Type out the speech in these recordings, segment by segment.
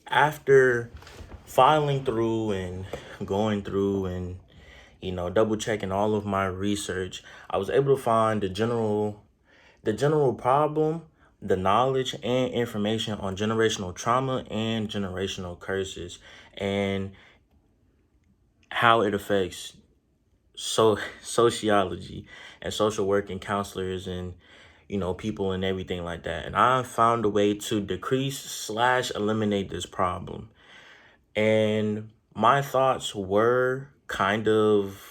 after filing through and going through and double checking all of my research, I was able to find the general problem, the knowledge and information on generational trauma and generational curses, and how it affects sociology and social work and counselors and people and everything like that. And I found a way to decrease slash eliminate this problem. And my thoughts were kind of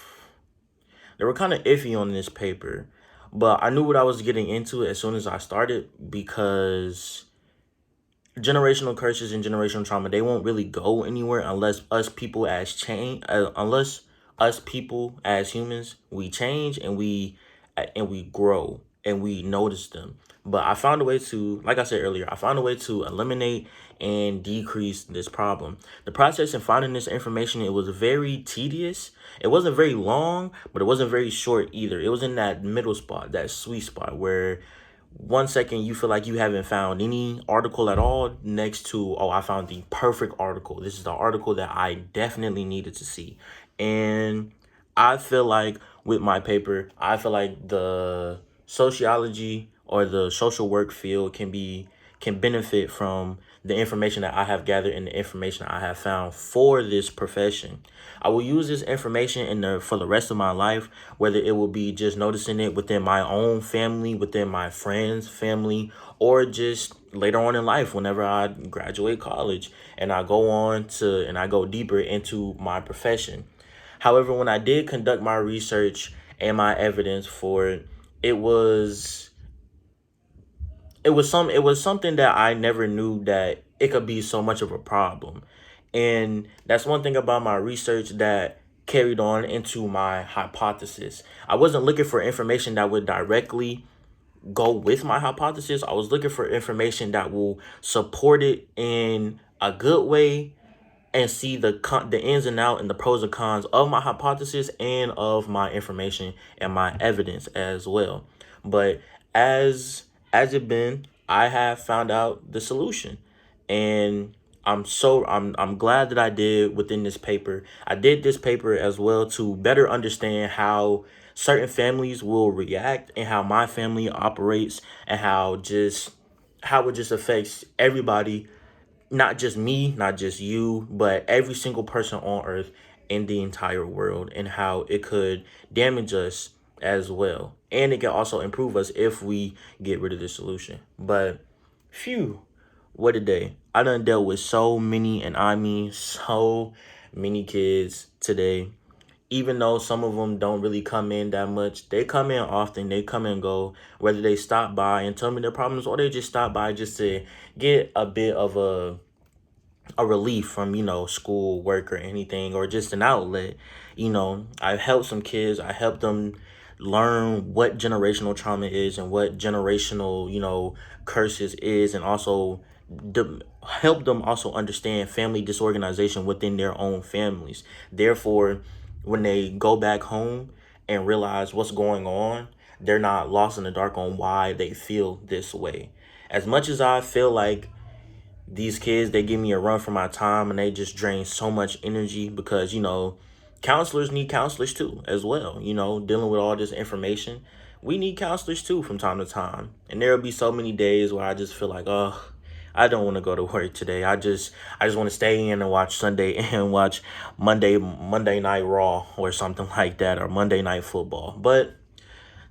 iffy on this paper, but I knew what I was getting into as soon as I started, because generational curses and generational trauma, they won't really go anywhere unless us people as humans, we change and we grow and we notice them. But I found a way to, like I said earlier, I found a way to eliminate and decrease this problem. The process in finding this information, it was very tedious. It wasn't very long, but it wasn't very short either. It was in that middle spot, that sweet spot where 1 second you feel like you haven't found any article at all, next to, oh, I found the perfect article. This is the article that I definitely needed to see. And I feel like with my paper, I feel like the sociology or the social work field can benefit from the information that I have gathered and the information I have found for this profession. I will use this information for the rest of my life, whether it will be just noticing it within my own family, within my friends' family, or just later on in life whenever I graduate college and I go deeper into my profession. However, when I did conduct my research and my evidence for it, it was it was something that I never knew that it could be so much of a problem. And that's one thing about my research that carried on into my hypothesis. I wasn't looking for information that would directly go with my hypothesis. I was looking for information that will support it in a good way and see the ins and out and the pros and cons of my hypothesis and of my information and my evidence as well. But as it been, I have found out the solution, and I'm glad that I did within this paper. I did this paper as well to better understand how certain families will react and how my family operates, and how it just affects everybody, not just me, not just you, but every single person on earth in the entire world, and how it could damage us as well. And it can also improve us if we get rid of the solution. But phew, what a day. I done dealt with so many, and I mean so many kids today. Even though some of them don't really come in that much, they come in often, they come and go, whether they stop by and tell me their problems or they just stop by just to get a bit of a relief from school work or anything, or just an outlet. I've helped some kids. I helped them learn what generational trauma is and what generational curses is, and also help them also understand family disorganization within their own families. Therefore, when they go back home and realize what's going on, they're not lost in the dark on why they feel this way. As much as I feel like these kids, they give me a run for my time and they just drain so much energy, because counselors need counselors too as well. Dealing with all this information, we need counselors too from time to time. And there'll be so many days where I just feel like, oh, I don't want to go to work today. I just want to stay in and watch Sunday and watch Monday Night Raw or something like that, or Monday Night Football. But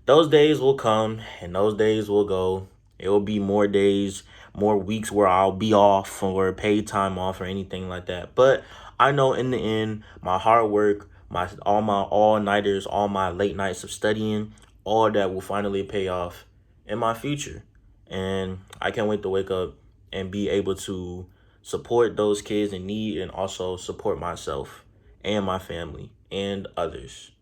those days will come and those days will go. It will be more days, more weeks where I'll be off or paid time off or anything like that. But I know in the end, my hard work, my all-nighters, all my late nights of studying, all that will finally pay off in my future. And I can't wait to wake up and be able to support those kids in need, and also support myself and my family and others.